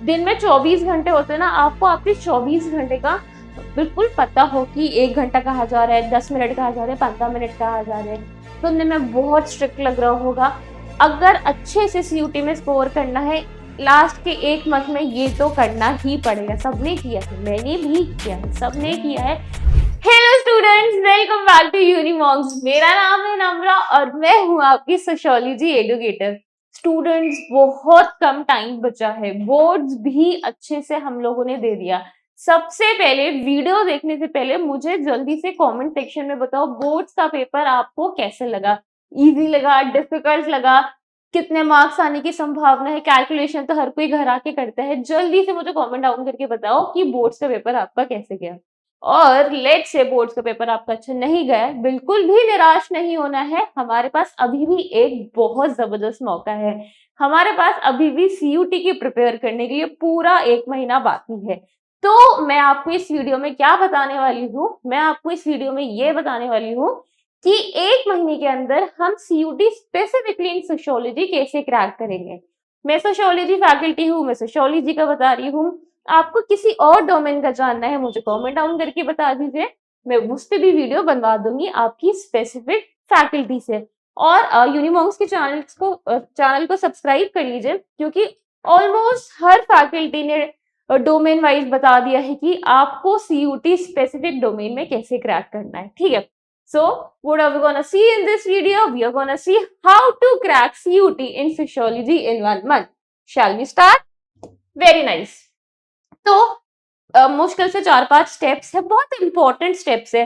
दिन में 24 घंटे होते हैं ना, आपको आपके 24 घंटे का बिल्कुल पता हो कि 1 घंटा कहाँ जा रहा है, 10 मिनट कहाँ जा रहे हैं, 15 मिनट कहाँ जा रहे हैं। सुनने में बहुत स्ट्रिक्ट लग रहा होगा। अगर अच्छे से सीयूटी में स्कोर करना है लास्ट के 1 मंथ में, ये तो करना ही पड़ेगा। सबने किया है, मैंने भी किया है, सबने किया है। Hello students, welcome back to Unimonks. मेरा नाम है नम्रा और मैं हूँ आपकी सोशियोलॉजी एडुकेटर। स्टूडेंट्स, बहुत कम टाइम बचा है, बोर्ड्स भी अच्छे से हम लोगों ने दे दिया। सबसे पहले वीडियो देखने से पहले मुझे जल्दी से कमेंट सेक्शन में बताओ, बोर्ड्स का पेपर आपको कैसे लगा? इजी लगा, डिफिकल्ट लगा, कितने मार्क्स आने की संभावना है? कैलकुलेशन तो हर कोई घर आके करता है। जल्दी से मुझे कमेंट डाउन करके बताओ कि बोर्ड्स का पेपर आपका कैसे गया। और लेट से बोर्ड्स का पेपर आपका अच्छा नहीं गया, बिल्कुल भी निराश नहीं होना है। हमारे पास अभी भी एक बहुत जबरदस्त मौका है। हमारे पास अभी भी सीयूटी की प्रिपेयर करने के लिए पूरा 1 महीना बाकी है। तो मैं आपको इस वीडियो में क्या बताने वाली हूँ, मैं आपको इस वीडियो में ये बताने वाली हूँ कि 1 महीने के अंदर हम सीयूटी स्पेसिफिकली इन सोशियोलॉजी कैसे क्रैक करेंगे। मैं सोशियोलॉजी फैकल्टी हूँ, मैं सोशियोलॉजी का बता रही हूँ। आपको किसी और डोमेन का जानना है, मुझे कमेंट डाउन करके बता दीजिए, मैं उस पे भी वीडियो बनवा दूंगी आपकी स्पेसिफिक फैकल्टी से। और यूनिमॉन्क्स के चैनल को सब्सक्राइब कर लीजिए, क्योंकि ऑलमोस्ट हर फैकल्टी ने डोमेन वाइज बता दिया है कि आपको सीयूटी स्पेसिफिक डोमेन में कैसे क्रैक करना है। ठीक है, so what are we gonna see in this video? We are gonna see how to crack CUT in physiology in 1 month. Shall we start? Very nice. तो मुश्किल से 4-5 स्टेप्स है, बहुत इंपॉर्टेंट स्टेप्स है।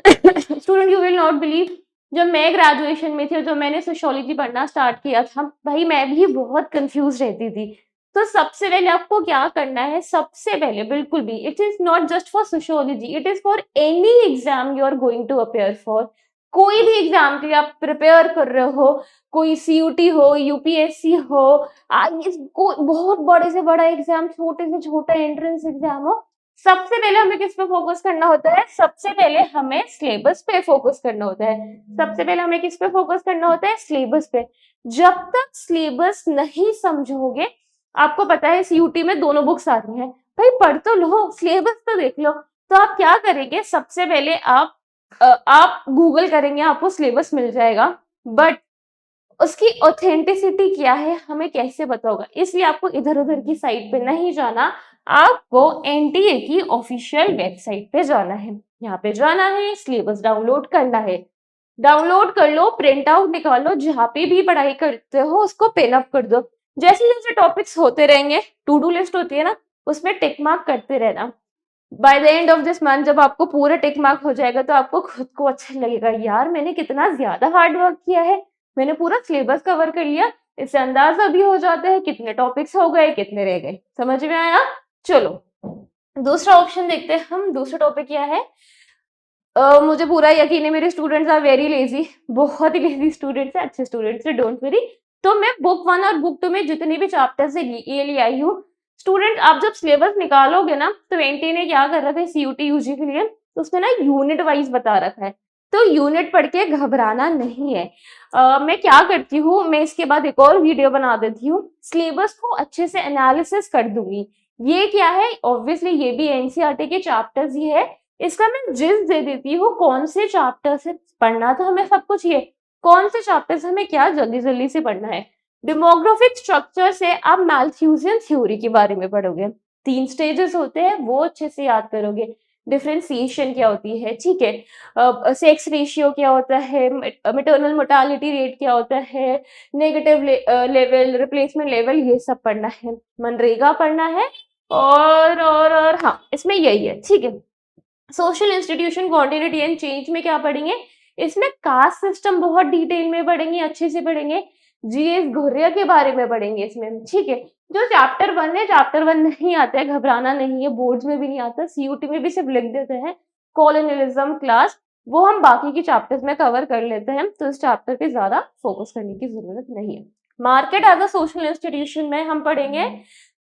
Student, you will not believe, जब मैं graduation में थी, जब मैंने सोशियोलॉजी पढ़ना स्टार्ट किया था, भाई मैं भी बहुत कंफ्यूज रहती थी। तो सबसे पहले आपको क्या करना है? सबसे पहले बिल्कुल भी, it is not just for sociology, it is for any exam you are going to appear for. कोई भी एग्जाम के लिए आप प्रिपेयर कर रहे हो, कोई सीयूटी हो, यूपीएससी हो, बहुत बड़े से बड़ा एग्जाम, छोटे से छोटा एंट्रेंस एग्जाम हो, सबसे पहले हमें किस पे फोकस करना होता है? सबसे पहले हमें सिलेबस पे फोकस करना होता है। सबसे पहले हमें किस पे फोकस करना होता है? सिलेबस पे। जब तक सिलेबस नहीं समझोगे, आपको पता है सीयूटी में दोनों बुक्स आती हैं, भाई पढ़ तो लो, सिलेबस तो देख लो। तो आप क्या करेंगे? सबसे पहले आप गूगल करेंगे, आपको सिलेबस मिल जाएगा, बट उसकी ऑथेंटिसिटी क्या है हमें कैसे पता होगा? इसलिए आपको इधर उधर की साइट पे नहीं जाना, आपको एनटीए की ऑफिशियल वेबसाइट पे जाना है। यहाँ पे जाना है, सिलेबस डाउनलोड करना है। डाउनलोड कर लो, प्रिंट आउट निकालो, जहाँ पे भी पढ़ाई करते हो उसको पिन अप कर दो। जैसे जैसे टॉपिक्स होते रहेंगे, टू डू लिस्ट होती है ना, उसमें टिक मार्क करते रहना। By the end of this month जब आपको पूरा टिक मार्क हो जाएगा, तो आपको खुद को अच्छा लगेगा, यार मैंने कितना ज्यादा हार्ड वर्क किया है, मैंने पूरा सिलेबस कवर कर लिया। इससे अंदाजा भी हो जाता है कितने टॉपिक्स हो गए, कितने रह गए। समझ में आया? चलो दूसरा ऑप्शन देखते हैं हम। दूसरा टॉपिक क्या है? मुझे पूरा यकीन है मेरे स्टूडेंट्स आर वेरी लेजी, बहुत ही लेजी स्टूडेंट्स है, अच्छे स्टूडेंट्स है, डोंट वरी। तो मैं बुक 1 और बुक 2 में जितने भी चैप्टर्स है ये ले आई हूँ। स्टूडेंट, आप जब सिलेबस निकालोगे ना, तो एनटी ने क्या कर रखा है सीयूटी यूजी के लिए, तो उसमें ना यूनिट वाइज बता रखा है, तो यूनिट पढ़ के घबराना नहीं है। मैं क्या करती हूँ, मैं इसके बाद एक और वीडियो बना देती हूँ, सिलेबस को अच्छे से एनालिसिस कर दूंगी। ये क्या है? ऑब्वियसली ये भी एनसीईआरटी के चैप्टर्स ही है। इसका मैं जिस दे देती हूँ कौन से चैप्टर से पढ़ना था हमें, सब कुछ ये कौन से चैप्टर से हमें क्या जल्दी जल्दी से पढ़ना है। डेमोग्राफिक स्ट्रक्चर से आप मैल्थ्यूसियन थ्योरी के बारे में पढ़ोगे, 3 स्टेजेस होते हैं, वो अच्छे से याद करोगे। डिफरेंशिएशन क्या होती है, ठीक है, सेक्स रेशियो क्या होता है, मेटर्नल मोर्टालिटी रेट क्या होता है, नेगेटिव लेवल, रिप्लेसमेंट लेवल, ये सब पढ़ना है। मनरेगा पढ़ना है, और हाँ, इसमें यही है, ठीक है। Social institution continuity and change में क्या पढ़ेंगे? इसमें कास्ट सिस्टम बहुत डिटेल में पढ़ेंगे, अच्छे से पढ़ेंगे। जीएस घुर्रिया के बारे में पढ़ेंगे इसमें, ठीक है। जो चैप्टर 1 है, चैप्टर 1 नहीं आता है, घबराना नहीं है, बोर्ड्स में भी नहीं आता, सीयूटी में भी सिर्फ लिख देते हैं कॉलोनियलिज्म क्लास, वो हम बाकी के चैप्टर्स में कवर कर लेते हैं, तो इस चैप्टर पे ज्यादा फोकस करने की जरूरत नहीं है। Market as a social institution में हम पढ़ेंगे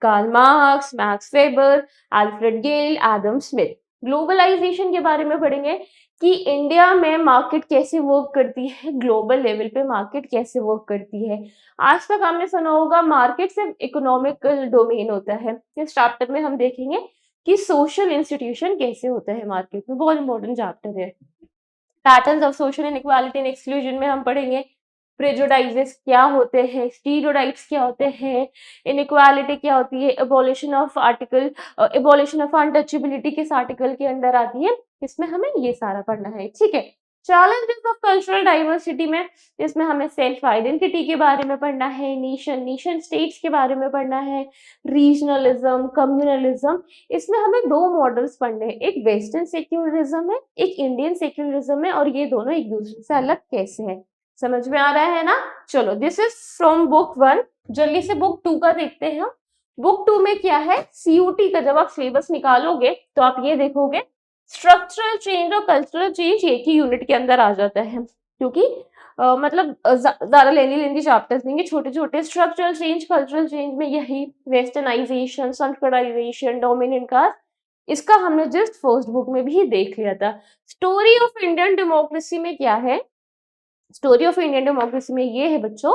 Karl Marx, Max Weber, Alfred Gell, Adam Smith. Globalisation के बारे में पढ़ेंगे कि इंडिया में मार्केट कैसे वर्क करती है, ग्लोबल लेवल पे मार्केट कैसे वर्क करती है। आज तक आपने सुना होगा मार्केट सिर्फ इकोनॉमिकल डोमेन होता है। इस चैप्टर में हम देखेंगे कि सोशल इंस्टीट्यूशन कैसे होता है मार्केट में, बहुत इंपॉर्टेंट चैप्टर है। Patterns of social inequality and exclusion में हम पढ़ेंगे प्रेजुडाइजेस क्या होते हैं, स्टीरियोटाइप्स क्या होते हैं, इनइक्वालिटी क्या होती है, एबॉलिशन ऑफ अनटचेबिलिटी किस आर्टिकल के अंडर आती है, इसमें हमें ये सारा पढ़ना है। ठीक है। चैलेंजेस ऑफ कल्चरल डाइवर्सिटी में इसमें हमें सेल्फ आइडेंटिटी के बारे में पढ़ना है, नेशन स्टेट्स के बारे में पढ़ना है, रीजनलिज्म, कम्युनलिज्म। इसमें हमें दो मॉडल्स पढ़ने हैं, एक वेस्टर्न सेक्युलरिज्म है, एक इंडियन सेक्युलरिज्म है, और ये दोनों एक दूसरे से अलग कैसे हैं। समझ में आ रहा है ना? चलो, दिस इज फ्रॉम बुक 1। जल्दी से बुक 2 का देखते हैं। बुक 2 में क्या है, सीयूटी का जब आप सिलेबस निकालोगे तो आप ये देखोगे स्ट्रक्चरल चेंज और कल्चरल चेंज एक ही यूनिट के अंदर आ जाता है, क्योंकि मतलब ज्यादा लेंदी चैप्टर्स नहीं है, छोटे छोटे। स्ट्रक्चरल चेंज, कल्चरल चेंज में यही वेस्टर्नाइजेशन, संस्कृताइजेशन, डोमिनेंट कास्ट, इसका हमने जस्ट फर्स्ट बुक में भी देख लिया था। स्टोरी ऑफ इंडियन डेमोक्रेसी में क्या है, स्टोरी ऑफ इंडियन डेमोक्रेसी में ये है बच्चों,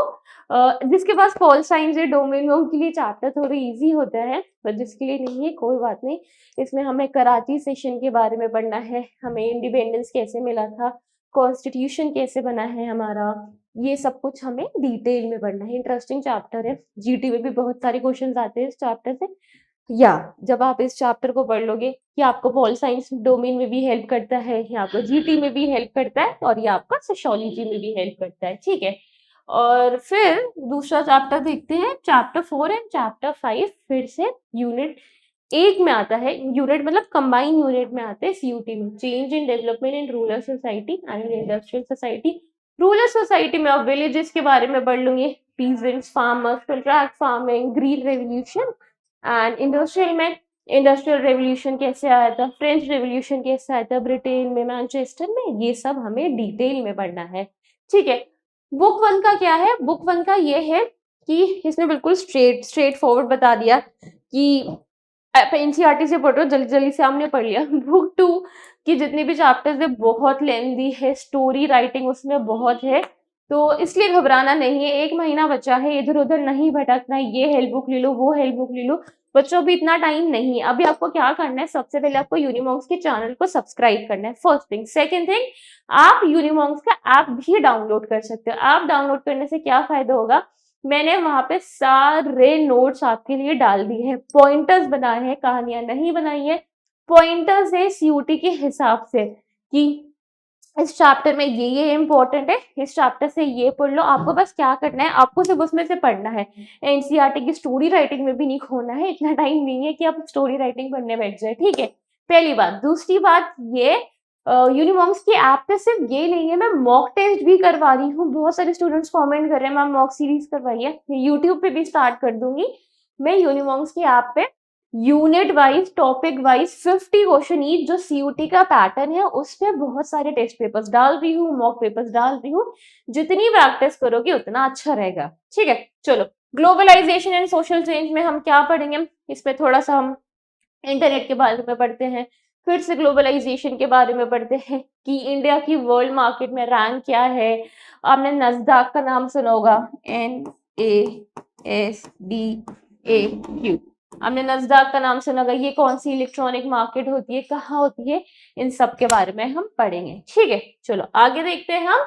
जिसके पास पॉल साइंस है डोमेन में, उनके लिए चैप्टर थोड़े इजी होता है, पर जिसके लिए नहीं है कोई बात नहीं। इसमें हमें कराची सेशन के बारे में पढ़ना है, हमें इंडिपेंडेंस कैसे मिला था, कॉन्स्टिट्यूशन कैसे बना है हमारा, ये सब कुछ हमें डिटेल में पढ़ना है। इंटरेस्टिंग चैप्टर है, जीटी में भी बहुत सारे क्वेश्चन आते हैं इस चैप्टर से। या जब आप इस चैप्टर को पढ़ लोगे, ये आपको पॉल साइंस डोमेन में भी हेल्प करता है, ये आपको जीटी में भी हेल्प करता है, और ये आपका सोशियोलॉजी में भी हेल्प करता है। ठीक है। और फिर दूसरा चैप्टर देखते हैं, चैप्टर 4 एंड चैप्टर 5 फिर से यूनिट 1 में आता है। यूनिट मतलब कंबाइन यूनिट में आते हैं सीयूटी में। Change in development in rural society and industrial society. Rural society में आप विलेजेस के बारे में पढ़ लूंगी, peasants, farmers, contract farming, green revolution. And industrial में इंडस्ट्रियल रेवोल्यूशन कैसे आया था, फ्रेंच रेवोल्यूशन कैसे आया था ब्रिटेन में, मैनचेस्टर में, ये सब हमें डिटेल में पढ़ना है। ठीक है। बुक 1 का क्या है, बुक 1 का ये है कि इसने बिल्कुल स्ट्रेट फॉरवर्ड बता दिया कि आप एनसीईआरटी से पढ़ रहे हो, जल्दी जल्दी से हमने पढ़ लिया। बुक 2 की जितने भी चैप्टर्स है बहुत लेंदी है, स्टोरी राइटिंग उसमें बहुत है, तो इसलिए घबराना नहीं है। 1 महीना बचा है, इधर उधर नहीं भटकना, ये हेल्प बुक ले लो, वो हेल्प बुक ले लो। बच्चों भी इतना टाइम नहीं है। अभी आपको क्या करना है, सबसे पहले आपको यूनिमॉन्क्स के चैनल को सब्सक्राइब करना है, फर्स्ट थिंग। सेकंड थिंग, आप यूनिमॉन्क्स का ऐप भी डाउनलोड कर सकते हो। ऐप डाउनलोड करने से क्या फायदा होगा, मैंने वहां पे सारे नोट्स आपके लिए डाल दिए हैं, पॉइंटर्स बनाए हैं, कहानियां नहीं बनाई है, पॉइंटर्स है सीयूटी के हिसाब से कि इस चैप्टर में ये इंपॉर्टेंट है, इस चैप्टर से ये पढ़ लो। आपको बस क्या करना है, आपको सिर्फ उसमें से पढ़ना है। एनसीईआरटी की स्टोरी राइटिंग में भी नहीं खोना है, इतना टाइम नहीं है कि आप स्टोरी राइटिंग पढ़ने बैठ जाए। ठीक है, पहली बात। दूसरी बात, ये यूनिमॉन्क्स की ऐप पे सिर्फ ये नहीं है, मैं मॉक टेस्ट भी करवा रही हूँ। बहुत सारे स्टूडेंट्स कमेंट कर रहे हैं मैम मॉक सीरीज करवाइए, यूट्यूब पे भी स्टार्ट कर दूंगी मैं। यूनिमॉन्क्स की ऐप पे unit wise, topic wise 50 question each, जो सीयूटी का पैटर्न है उस पे बहुत सारे टेस्ट पेपर्स डाल रही हूँ, मॉक पेपर्स डाल रही हूँ। जितनी प्रैक्टिस करोगे उतना अच्छा रहेगा। ठीक है। चलो, ग्लोबलाइजेशन एंड सोशल चेंज में हम क्या पढ़ेंगे, इस पे थोड़ा सा हम इंटरनेट के बारे में पढ़ते हैं, फिर से ग्लोबलाइजेशन के बारे में पढ़ते हैं कि इंडिया की वर्ल्ड मार्केट में रैंक क्या है। आपने नस्दाक का नाम सुना होगा, NASDAQ। हमने नस्दाक का नाम सुना होगा, ये कौन सी इलेक्ट्रॉनिक मार्केट होती है, कहाँ होती है, इन सब के बारे में हम पढ़ेंगे। ठीक है। चलो आगे देखते हैं हम।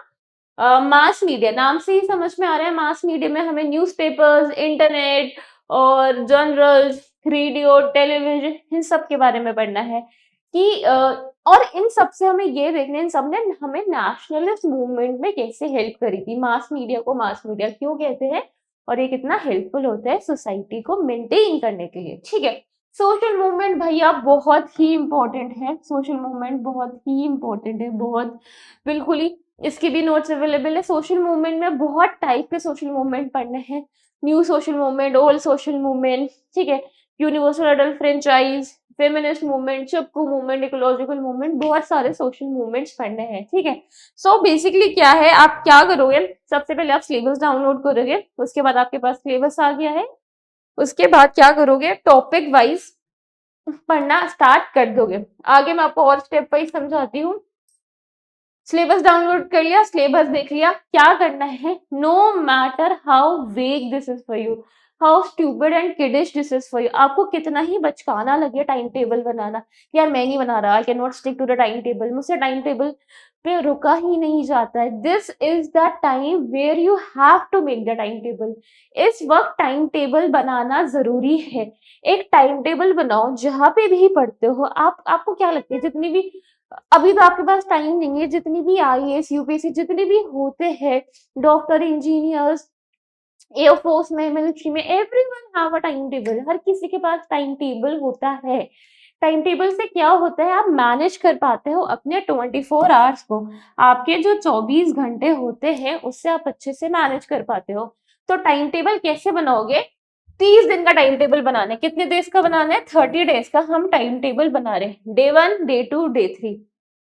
मास मीडिया, नाम से ही समझ में आ रहा है, मास मीडिया में हमें न्यूज़पेपर्स, इंटरनेट और जर्नल्स, रेडियो, टेलीविजन, इन सब के बारे में पढ़ना है कि और इन सब से हमें ये देखना है, इन सब ने हमें नेशनलिस्ट मूवमेंट में कैसे हेल्प करी थी। मास मीडिया को मास मीडिया क्यों कहते हैं और ये कितना हेल्पफुल होता है सोसाइटी को मेंटेन करने के लिए। ठीक है। सोशल मूवमेंट भैया बहुत ही इंपॉर्टेंट है, सोशल मूवमेंट बहुत ही इंपॉर्टेंट है, बहुत, बिल्कुल ही। इसके भी नोट्स अवेलेबल है। सोशल मूवमेंट में बहुत टाइप के सोशल मूवमेंट पढ़ने हैं, new social movement, old social movement. ठीक है। Universal adult franchise, feminist movement, Chipko movement, ecological movement, बहुत सारे सोशल मूवमेंट्स पढ़ने हैं। ठीक है। सो बेसिकली क्या है, आप क्या करोगे, सबसे पहले आप सिलेबस डाउनलोड करोगे, उसके बाद आपके पास सिलेबस आ गया है, उसके बाद क्या करोगे, टॉपिक वाइज पढ़ना स्टार्ट कर दोगे। आगे मैं आपको और स्टेप वाइज समझाती हूँ। सिलेबस डाउनलोड कर लिया, सिलेबस देख लिया, क्या करना है, नो मैटर हाउ वेग this is for you, how stupid and kiddish this is for you, आपको कितना ही बचकाना लगे टाइम टेबल बनाना, यार मैं नहीं बना रहा, I can not stick to the time table, मुझसे टाइम टेबल पे रुका ही नहीं जाता है, this is the time where you have to make the time table. इस वक्त टाइम टेबल बनाना जरूरी है। एक टाइम टेबल बनाओ, जहां पे भी पढ़ते हो आप, आपको क्या लगता है जितनी भी, अभी तो आपके पास टाइम नहीं है, जितनी भी आईएएस यूपीएससी जितने भी होते हैं, डॉक्टर, इंजीनियर्स, एयरफोर्स में, मिलिट्री में, everyone have a time table, हर किसी के पास टाइम टेबल होता है। टाइम टेबल से क्या होता है, आप मैनेज कर पाते हो अपने 24 आवर्स को, आपके जो 24 घंटे होते हैं उससे आप अच्छे से मैनेज कर पाते हो। तो टाइम टेबल कैसे बनाओगे, 30 दिन का टाइम टेबल बनाना है, कितने डेज का बनाना है, 30 डेज का हम टाइम टेबल बना रहे हैं, डे 1, डे 2, डे 3,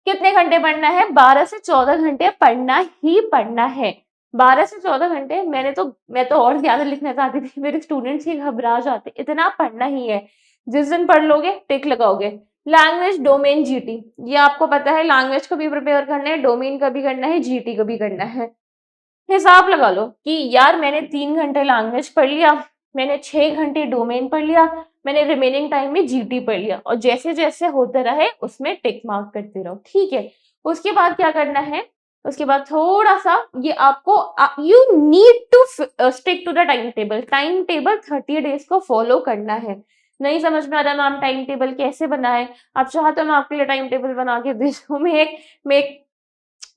कितने घंटे पढ़ना है, 12 से 14 घंटे पढ़ना ही पढ़ना है। 12 से 14 घंटे, मैं तो और ज्यादा लिखना चाहती थी, मेरे स्टूडेंट्स ही घबरा जाते, इतना पढ़ना ही है, जिस दिन पढ़ लोगे टिक लगाओगे। लैंग्वेज, डोमेन, जीटी, ये आपको पता है, लैंग्वेज को भी प्रिपेयर करना है, डोमेन का भी करना है, जीटी को भी करना है। हिसाब लगा लो कि यार मैंने 3 घंटे लैंग्वेज पढ़ लिया, मैंने 6 घंटे डोमेन पढ़ लिया, मैंने रिमेनिंग टाइम में जीटी पढ़ लिया, और जैसे जैसे होते रहे उसमें टिक मार्क करते रहो, ठीक है। उसके बाद क्या करना है, उसके बाद थोड़ा सा ये आपको, you need to stick to the time table, time table 30 days को फॉलो करना है। नहीं समझ में आ रहा मैम टाइम टेबल कैसे बनाए, आप चाहो तो मैं आपके लिए टाइम टेबल बना के दे दूं, मैं एक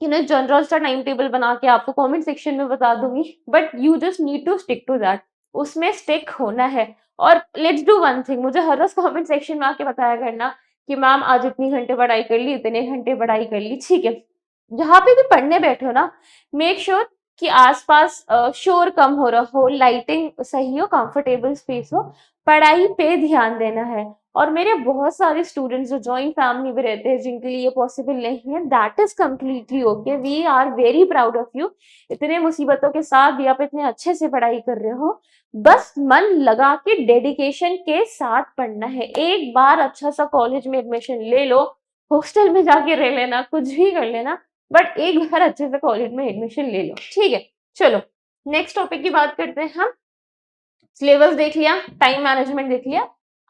जनरल सा टाइम टेबल बना के आपको कमेंट सेक्शन में बता दूंगी, but you just need to stick to that, उसमें स्टिक होना है। और लेट्स डू वन थिंग, मुझे हर रोज कमेंट सेक्शन में आके बताया करना कि मैम आज इतनी घंटे पढ़ाई कर ली, इतने घंटे पढ़ाई कर ली, ठीक है। जहाँ पे भी पढ़ने बैठे हो ना, मेक श्योर कि आसपास शोर कम हो रहा हो, लाइटिंग सही हो, कंफर्टेबल स्पेस हो, पढ़ाई पे ध्यान देना है। और मेरे बहुत सारे स्टूडेंट्स जो जॉइंट फैमिली में रहते हैं, जिनके लिए ये पॉसिबल नहीं है, that is completely okay, we are very proud of you. इतने मुसीबतों के साथ भी आप इतने अच्छे से पढ़ाई कर रहे हो, बस मन लगा के डेडिकेशन के साथ पढ़ना है। एक बार अच्छा सा कॉलेज में एडमिशन ले लो, हॉस्टल में जाके रह लेना, कुछ भी कर लेना, बट एक बार अच्छे से कॉलेज में एडमिशन ले लो, ठीक है। चलो नेक्स्ट टॉपिक की बात करते हैं हम। सिलेबस देख लिया, टाइम मैनेजमेंट देख लिया,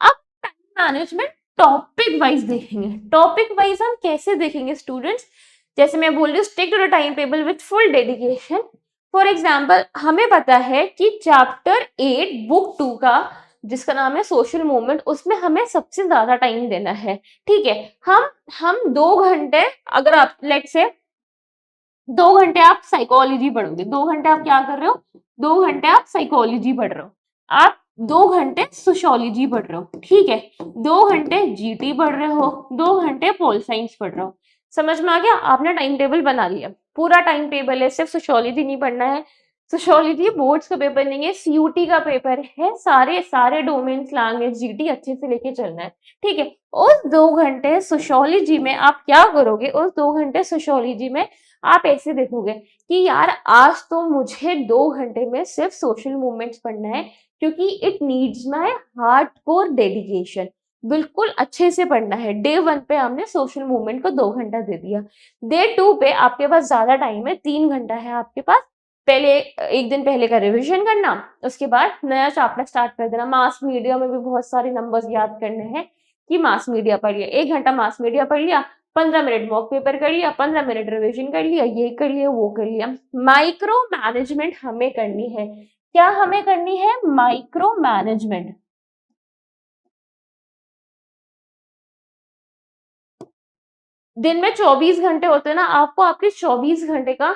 अब टाइम मैनेजमेंट टॉपिक वाइज देखेंगे। टॉपिक वाइज हम कैसे देखेंगे स्टूडेंट्स, जैसे मैं बोल रही हूँ, stick to the time table with full dedication. For example, हमें पता है कि चैप्टर 8 बुक 2 का, जिसका नाम है सोशल मूवमेंट, उसमें हमें सबसे ज्यादा टाइम देना है, ठीक है। हम 2 घंटे, अगर आप लेट से 2 घंटे आप साइकोलॉजी पढ़ोगे, 2 घंटे आप क्या कर रहे हो, 2 घंटे आप साइकोलॉजी पढ़ रहे हो, आप 2 घंटे सोशियोलॉजी पढ़ रहे हो, ठीक है, 2 घंटे जीटी पढ़ रहे हो, 2 घंटे पोल साइंस पढ़ रहे हो। समझ में आ गया, आपने टाइम टेबल बना लिया, पूरा टाइम टेबल है, सिर्फ सोशियोलॉजी नहीं पढ़ना है, सोशियोलॉजी बोर्ड्स का पेपर नहीं है, सीयूटी का पेपर है, सारे सारे डोमेन्स लैंग्वेज जीटी अच्छे से लेके चलना है, ठीक है। उस 2 घंटे सोशियोलॉजी में आप क्या करोगे, उस 2 घंटे सोशियोलॉजी में आप ऐसे देखोगे कि यार आज तो मुझे 2 घंटे में सिर्फ सोशल मूवमेंट्स पढ़ना है, क्योंकि it needs my hardcore dedication, बिल्कुल अच्छे से पढ़ना है। डे 1 पे हमने सोशल मूवमेंट को 2 घंटा दे दिया, डे 2 पे आपके पास ज्यादा टाइम है, 3 घंटा है आपके पास, पहले एक दिन पहले का रिविजन करना, उसके बाद नया चैप्टर स्टार्ट कर देना। मास मीडिया में भी बहुत सारे नंबर्स याद करने हैं, कि मास मीडिया पढ़ लिया, 1 घंटा मास मीडिया पढ़ लिया, 15 मिनट मॉक पेपर कर लिया, 15 मिनट रिविजन कर लिया, ये कर लिया, वो कर लिया। माइक्रो मैनेजमेंट हमें करनी है, क्या हमें करनी है, माइक्रो मैनेजमेंट। दिन में 24 घंटे होते हैं ना, आपको आपके 24 घंटे का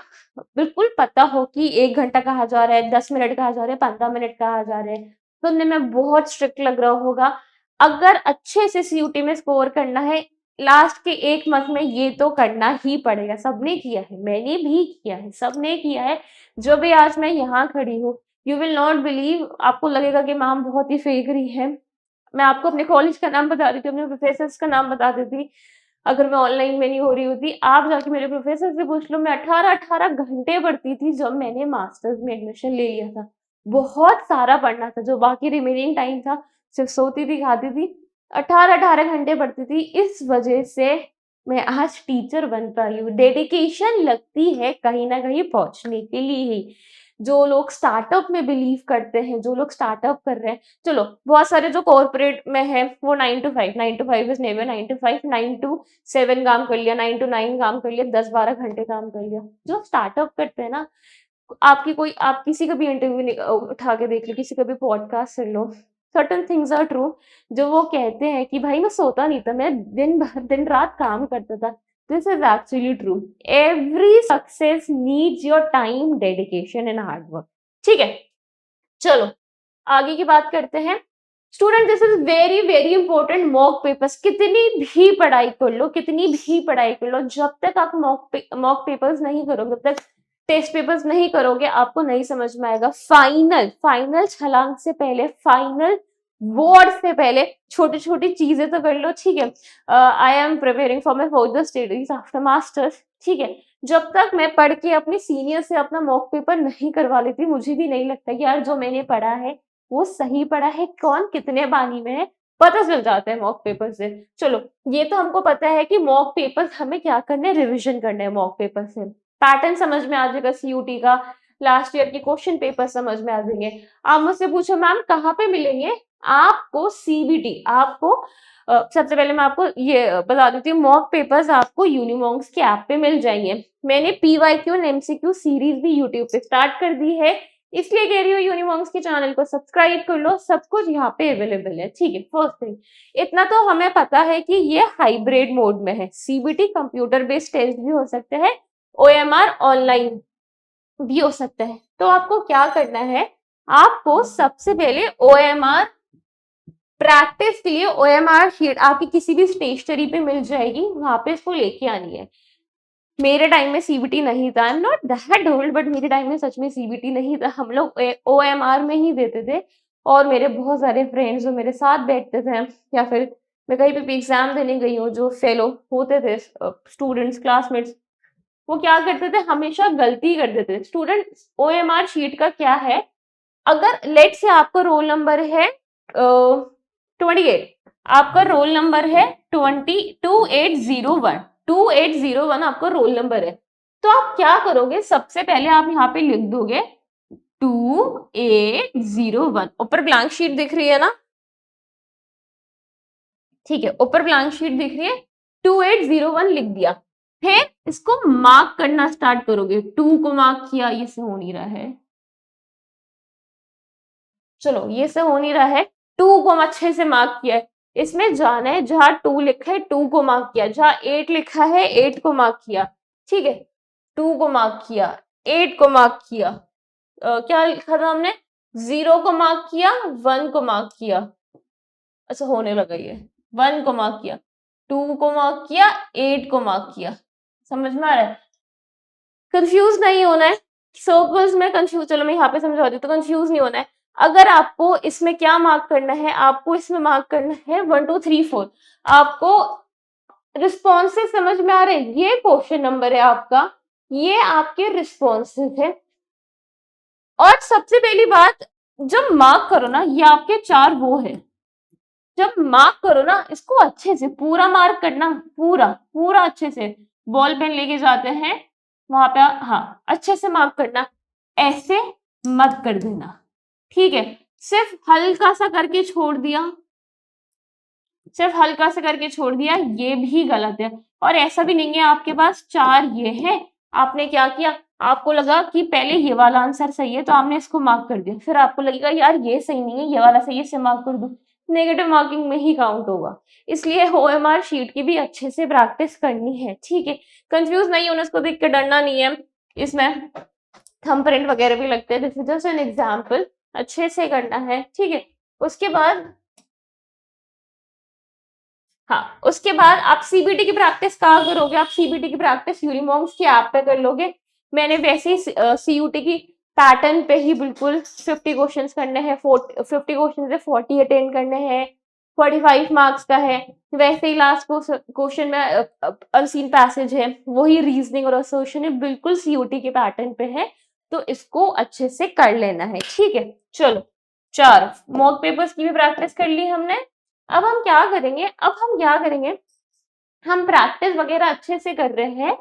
बिल्कुल पता हो कि 1 घंटा कहा जा रहा है, 10 मिनट कहा जा रहा है, 15 मिनट कहा जा रहा है, सुनने में बहुत स्ट्रिक्ट लग रहा होगा। अगर अच्छे से सीयूटी में स्कोर करना है, लास्ट के 1 मंथ में, ये तो करना ही पड़ेगा, सबने किया है, मैंने भी किया है, सबने किया है, जो भी आज मैं यहाँ खड़ी हूँ, यू विल नॉट बिलीव, आपको लगेगा कि मैम बहुत ही फेक रही है। मैं आपको अपने कॉलेज का नाम बता देती हूँ, अपने प्रोफेसर्स का नाम बता देती, अगर मैं ऑनलाइन में नहीं हो रही होती, आप जाके मेरे प्रोफेसर से पूछ लो, मैं 18-18 घंटे पढ़ती थी जब मैंने मास्टर्स में एडमिशन ले लिया था। बहुत सारा पढ़ना था, जो बाकी रिमेनिंग टाइम था सिर्फ सोती थी, खाती थी, 18-18 घंटे पढ़ती थी। इस वजह से मैं आज टीचर बन पाई हूँ। डेडिकेशन लगती है कहीं न कहीं पहुँचने के लिए ही। जो लोग स्टार्टअप में बिलीव करते हैं, जो लोग स्टार्टअप कर रहे हैं, चलो बहुत सारे जो कॉर्पोरेट में हैं वो 9 to 5, 9 to 5 is never 9 to 5, 9 to 7 काम कर लिया, 9 टू 9 काम कर लिया, 10-12 घंटे काम कर लिया। जो स्टार्टअप करते हैं ना, आप किसी का भी इंटरव्यू उठा के देख लो, किसी का भी पॉडकास्ट सुन लो, सर्टेन थिंग्स आर ट्रू। जो वो कहते हैं कि भाई मैं सोता नहीं था, मैं दिन भर दिन रात काम करता था। This is actually true. Every success needs your time, dedication and hard work. ठीक है, चलो आगे की बात करते हैं। Student, this is very very important. Mock papers, कितनी भी पढ़ाई कर लो, कितनी भी पढ़ाई कर लो, जब तक आप मॉक पेपर्स नहीं करोगे, जब तक टेस्ट पेपर्स नहीं करोगे, आपको नहीं समझ में आएगा। फाइनल फाइनल छलांग से पहले, फाइनल बोर्ड से पहले छोटी छोटी चीजें तो कर लो। ठीक है, I am preparing for my further studies after masters. ठीक है, जब तक मैं पढ़ के अपने सीनियर से अपना मॉक पेपर नहीं करवा लेती, मुझे भी नहीं लगता कि यार जो मैंने पढ़ा है वो सही पढ़ा है, कौन कितने पानी में है, पता चल जाता है मॉक पेपर से। चलो, ये तो हमको पता है कि मॉक पेपर हमें क्या करना है, रिविजन करना है मॉक पेपर से। पैटर्न समझ में आ जाएगा सीयूटी का, लास्ट ईयर के क्वेश्चन पेपर समझ में आ जाएंगे। आप मुझसे पूछो मैम कहाँ पे मिलेंगे, आपको सीबीटी, आपको सबसे पहले मैं आपको ये बता देती हूँ, मॉक पेपर्स आपको यूनिमॉन्क्स के ऐप पे मिल जाएंगे। मैंने पीवाईक्यू एंड एमसीक्यू सीरीज भी यूट्यूब पे स्टार्ट कर दी है, इसलिए कह रही हूँ यूनिमॉन्क्स के चैनल को सब्सक्राइब कर लो, सब कुछ यहाँ पे अवेलेबल है। ठीक है, फर्स्ट थिंग इतना तो हमें पता है कि ये हाइब्रिड मोड में है। सीबीटी कंप्यूटर बेस्ड टेस्ट भी हो सकते हैं, ओएमआर ऑनलाइन भी हो सकता है। तो आपको क्या करना है, आपको सबसे पहले ओएमआर प्रैक्टिस के लिए ओएमआर शीट आपकी किसी भी स्टेशनरी पे मिल जाएगी, वहां पे इसको लेके आनी है। मेरे टाइम में सीबीटी नहीं था, I am not that old, but मेरे टाइम में सच में सीबीटी नहीं था, हम लोग ओएमआर में ही देते थे। और मेरे बहुत सारे फ्रेंड्स जो मेरे साथ बैठते थे, या फिर मैं कहीं पे भी एग्जाम देने गई हूँ, जो फेलो होते थे स्टूडेंट्स, क्लासमेट्स, वो क्या करते थे, हमेशा गलती कर देते थे। स्टूडेंट, ओएमआर शीट का क्या है, अगर लेट से आपका रोल नंबर है 28, आपका रोल नंबर है 2801, 2801 आपका रोल नंबर है, तो आप क्या करोगे, सबसे पहले आप यहाँ पे लिख दोगे 2801। ऊपर ब्लैंक शीट दिख रही है ना, ठीक है, ऊपर ब्लैंक शीट दिख रही है, 2801 लिख दिया। फिर इसको मार्क करना स्टार्ट करोगे, 2 को मार्क किया, ये से हो नहीं रहा है, चलो ये से हो नहीं रहा है, 2 को हम अच्छे से मार्क किया है। इसमें जाना है, जहां 2 लिखा है 2 को मार्क किया, जहां 8 लिखा है 8 को मार्क किया। ठीक है, 2 को मार्क किया, 8 को मार्क किया, क्या लिखा था हमने, 0 को मार्क किया, 1 को मार्क किया, अच्छा होने लगा ये, 1 को मार्क किया, 2 को मार्क किया, 8 को मार्क किया। समझ में आ रहा है, कंफ्यूज नहीं होना है। सर्कल्स में कंफ्यूज, चलो मैं यहाँ पे समझा दी, तो कंफ्यूज नहीं होना है। अगर आपको इसमें क्या मार्क करना है, आपको इसमें मार्क करना है 1 2 3 4। आपको रिस्पॉन्सेज समझ में आ रहे हैं, ये क्वेश्चन नंबर है आपका, ये आपके रिस्पॉन्सेज है। और सबसे पहली बात, जब मार्क करो ना, ये आपके 4 वो है, जब मार्क करो ना, इसको अच्छे से पूरा मार्क करना, पूरा पूरा अच्छे से, बॉल पेन लेके जाते हैं वहां पे, हाँ अच्छे से मार्क करना, ऐसे मत कर देना। ठीक है, सिर्फ हल्का सा करके छोड़ दिया, सिर्फ हल्का सा करके छोड़ दिया, ये भी गलत है। और ऐसा भी नहीं है आपके पास 4 ये है, आपने क्या किया, आपको लगा कि पहले ये वाला आंसर सही है तो आपने इसको मार्क कर दिया, फिर आपको लगेगा यार ये सही नहीं है, ये वाला सही है, इसे मार्क कर दूं, नेगेटिव मार्किंग में ही काउंट होगा। इसलिए ओएमआर शीट की भी अच्छे से प्रैक्टिस करनी है। ठीक है, कंफ्यूज नहीं होना, इसको देख के डरना नहीं है, इसमें थंबप्रिंट वगैरह भी लगते हैं, this is just an example, अच्छे से करना है। ठीक है, उसके बाद, हाँ उसके बाद आप सीबीटी की प्रैक्टिस कहाँ करोगे, आप सीबीटी की प्रैक्टिस यूनिमॉन्क्स की ऐप पे कर लोगे। मैंने वैसे ही सीयूटी की पैटर्न पे ही बिल्कुल 50 क्वेश्चंस करने हैं, 50 क्वेश्चन से 40 अटेंड करने हैं, 45 मार्क्स का है। वैसे ही लास्ट क्वेश्चन में अनसीन पैसेज है, वही रीजनिंग और असर्शन है, बिल्कुल सीयूटी के पैटर्न पे है, तो इसको अच्छे से कर लेना है। ठीक है, चलो 4 मॉक पेपर्स की भी प्रैक्टिस कर ली हमने। अब हम क्या करेंगे, अब हम क्या करेंगे, हम प्रैक्टिस वगैरह अच्छे से कर रहे हैं,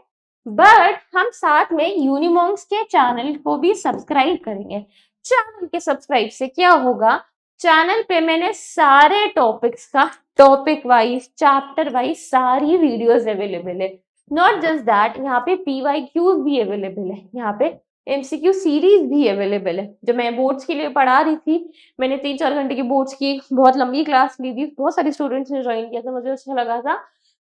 बट हम साथ में यूनिमॉन्क्स के चैनल को भी सब्सक्राइब करेंगे। चैनल के सब्सक्राइब से क्या होगा, चैनल पे मैंने सारे टॉपिक्स का टॉपिक वाइज चैप्टर वाइज सारी वीडियोस अवेलेबल है। नॉट जस्ट दैट, यहाँ पे PYQs भी अवेलेबल है, यहाँ पे MCQ सीरीज भी अवेलेबल है। जब मैं बोर्ड्स के लिए पढ़ा रही थी, मैंने 3-4 घंटे की बोर्ड्स की बहुत लंबी क्लास ली थी, बहुत सारे स्टूडेंट्स ने ज्वाइन किया था, मुझे अच्छा लगा था।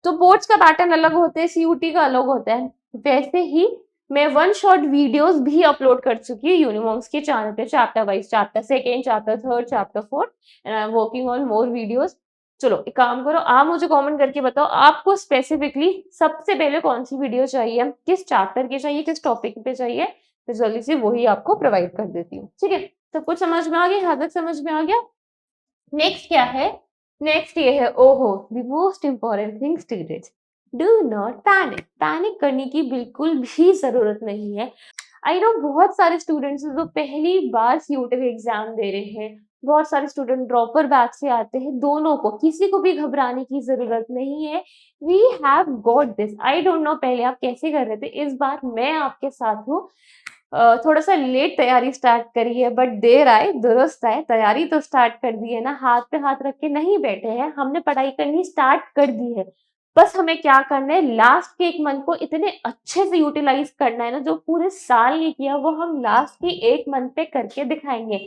तो बोर्ड्स का पैटर्न अलग होते हैं, CUT का अलग होता है। वैसे ही मैं वन शॉट वीडियोस भी अपलोड कर चुकी हूँ यूनिमॉन्क्स के चैनल पे, chapter wise, chapter second, chapter third, chapter fourth, and I am working on more videos. चलो एक काम करो, आप मुझे कमेंट करके बताओ आपको स्पेसिफिकली सबसे पहले कौन सी वीडियो चाहिए, किस चैप्टर की चाहिए, किस टॉपिक पे चाहिए, तो जल्दी से वही आपको प्रोवाइड कर देती हूँ। ठीक है, सब कुछ समझ में आ गया, यहाँ तक समझ में आ गया। नेक्स्ट क्या है, नेक्स्ट ये है, ओहो the most important thing students, do not panic. Panic करने की बिल्कुल भी जरूरत नहीं है। आई नो बहुत सारे स्टूडेंट्स जो पहली बार CUT का एग्जाम दे रहे हैं, बहुत सारे स्टूडेंट ड्रॉपर बैच से आते हैं, दोनों को किसी को भी घबराने की जरूरत नहीं है। We have got this. I don't know पहले आप कैसे कर रहे थे, इस बार मैं आपके साथ हूँ। थोड़ा सा लेट तैयारी स्टार्ट करी है, बट देर आए दुरुस्त आए, तैयारी तो स्टार्ट कर दी है ना, हाथ पे हाथ रख के नहीं बैठे हैं, हमने पढ़ाई करनी स्टार्ट कर दी है। बस हमें क्या करना है, लास्ट के 1 मंथ को इतने अच्छे से यूटिलाइज करना है ना, जो पूरे साल ये किया वो हम लास्ट के 1 मंथ पे करके दिखाएंगे,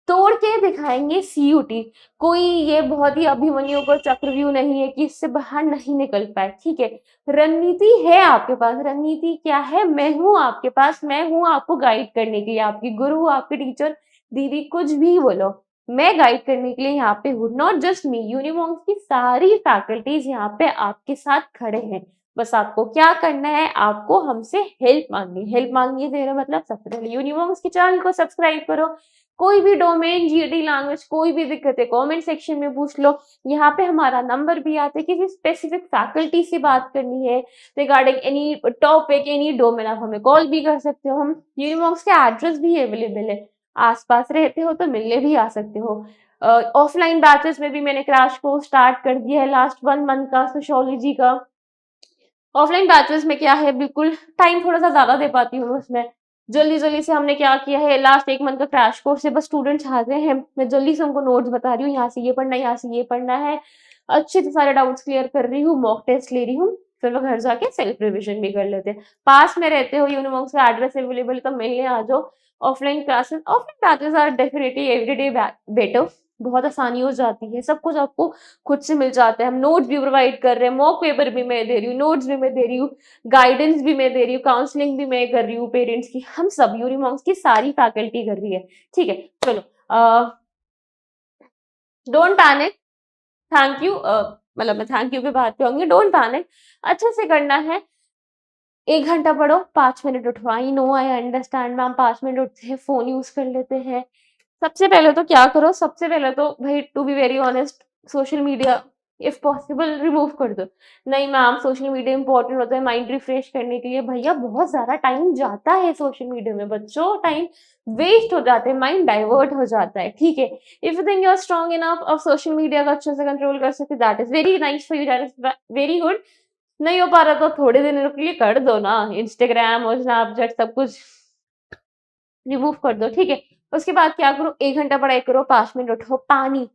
तोड़ के दिखाएंगे CUT। कोई ये बहुत ही अभिमन्यु को चक्रव्यूह नहीं है कि इससे बाहर नहीं निकल पाए। ठीक है, रणनीति है आपके पास। रणनीति क्या है, मैं हूं आपके पास, मैं हूं आपको गाइड करने के लिए, आपकी गुरु, आपकी टीचर, दीदी, कुछ भी बोलो, मैं गाइड करने के लिए यहाँ पे हूँ। नॉट जस्ट मी, यूनिमॉन्क्स की सारी फैकल्टीज यहाँ पे आपके साथ खड़े हैं। बस आपको क्या करना है, आपको हमसे हेल्प मांगनी। हेल्प मांगनी है मेरा मतलब, सबसे पहले यूनिमॉन्क्स के चैनल को सब्सक्राइब करो। कोई भी डोमेन, GD लैंग्वेज, कोई भी दिक्कत है कमेंट सेक्शन में पूछ लो। यहाँ पे हमारा नंबर भी आता है, किसी स्पेसिफिक फैकल्टी से बात करनी है regarding any topic, any domain, आप हमें कॉल भी कर सकते हो। हम यूनिमॉन्क्स के एड्रेस भी अवेलेबल है, आसपास रहते हो तो मिलने भी आ सकते हो। ऑफलाइन बैचेस में भी मैंने क्रैश कोर्स स्टार्ट कर दिया है लास्ट 1 मंथ का, सोशियोलॉजी का। ऑफलाइन बैचेस में क्या है, बिल्कुल टाइम थोड़ा सा ज्यादा दे पाती हूँ उसमें। जल्दी जल्दी से हमने क्या किया है, लास्ट 1 मंथ का क्रैश कोर्स है, बस स्टूडेंट्स आ गए हैं, मैं जल्दी से उनको नोट्स बता रही हूँ, यहाँ से ये पढ़ना है, यहाँ से ये पढ़ना है, अच्छे से सारे डाउट्स क्लियर कर रही हूँ, मॉक टेस्ट ले रही हूँ, फिर वो घर जाके सेल्फ रिविजन भी कर लेते हैं। पास में रहते हो, यूनिमॉन्क्स का एड्रेस अवेलेबल, तो मिलने आ जाओ। Offline classes, offline batches are definitely everyday better, बहुत आसानी हो जाती है, सब कुछ आपको खुद से मिल जाता है। हम नोट्स भी प्रोवाइड कर रहे हैं, मॉक पेपर भी मैं दे रही हूँ, नोट्स भी मैं दे रही हूँ, गाइडेंस भी मैं दे रही हूँ, काउंसलिंग भी मैं कर रही हूँ पेरेंट्स की, हम सब यूनिमॉन्क्स की सारी फैकल्टी कर रही है। ठीक है, चलो, डोंट पैनिक। थैंक यू, मतलब मैं थैंक यू के बाद पे होंगी, डोंट पैनिक, अच्छे से करना है। 1 घंटा पढ़ो, 5 मिनट उठो। I know, I understand ma'am, 5 minute उठते हैं, फोन यूज कर लेते हैं। सबसे पहले तो क्या करो, सबसे पहले तो भाई to be very honest, social media if possible remove कर दो। नहीं मैम, सोशल मीडिया इंपॉर्टेंट होता है माइंड रिफ्रेश करने के लिए, भैया बहुत ज्यादा टाइम जाता है सोशल मीडिया में, बच्चों टाइम वेस्ट हो जाते हैं, माइंड डाइवर्ट हो जाता है। ठीक है, if you think you are strong enough और सोशल मीडिया का अच्छे से कंट्रोल कर सकते, that is very nice for you, that is very good. नहीं हो पा रहा तो थोड़े दिनों के लिए कर दो ना, इंस्टाग्राम और स्नैपचैट सब कुछ रिमूव कर दो। ठीक है, उसके बाद क्या करो, 1 घंटा पढ़ाई करो, 5 मिनट उठो, पानी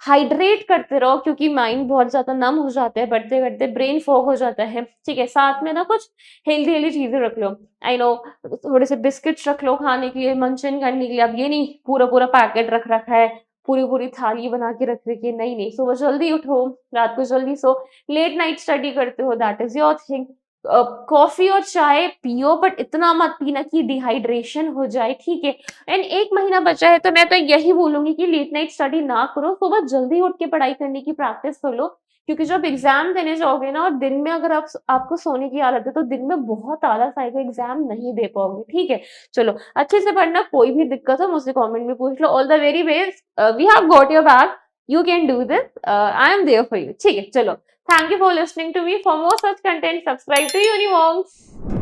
हाइड्रेट करते रहो, क्योंकि माइंड बहुत ज्यादा नम हो जाता है पढ़ते करते, ब्रेन फॉग हो जाता है। ठीक है, साथ में ना कुछ हेल्दी हेल्दी चीजें रख लो। आई नो, थोड़े से बिस्किट्स रख लो खाने के लिए, मंचन करने के लिए। अब ये नहीं पूरा पूरा पैकेट रख रखा है, पूरी पूरी थाली बना के रख रखी है, नहीं नहीं, सुबह जल्दी उठो, रात को जल्दी सो। लेट नाइट स्टडी करते हो, that is your thing. Coffee और चाय पियो, बट इतना मत पीना कि डिहाइड्रेशन हो जाए। ठीक है, एंड 1 महीना बचा है, तो मैं तो यही बोलूंगी कि लेट नाइट स्टडी ना करो, सुबह जल्दी उठ के पढ़ाई करने की प्रैक्टिस कर लो। क्योंकि जब एग्जाम देने जाओगे ना, और दिन में अगर आपको सोने की आदत है, तो दिन में बहुत आलस आएगा, एग्जाम नहीं दे पाओगे। ठीक है, चलो अच्छे से पढ़ना, कोई भी दिक्कत हो मुझसे कमेंट में पूछ लो। All the very best, we have got your back, you can do this, I am there for you। ठीक है, चलो, thank you for listening to me, for more such content subscribe to Unimonks।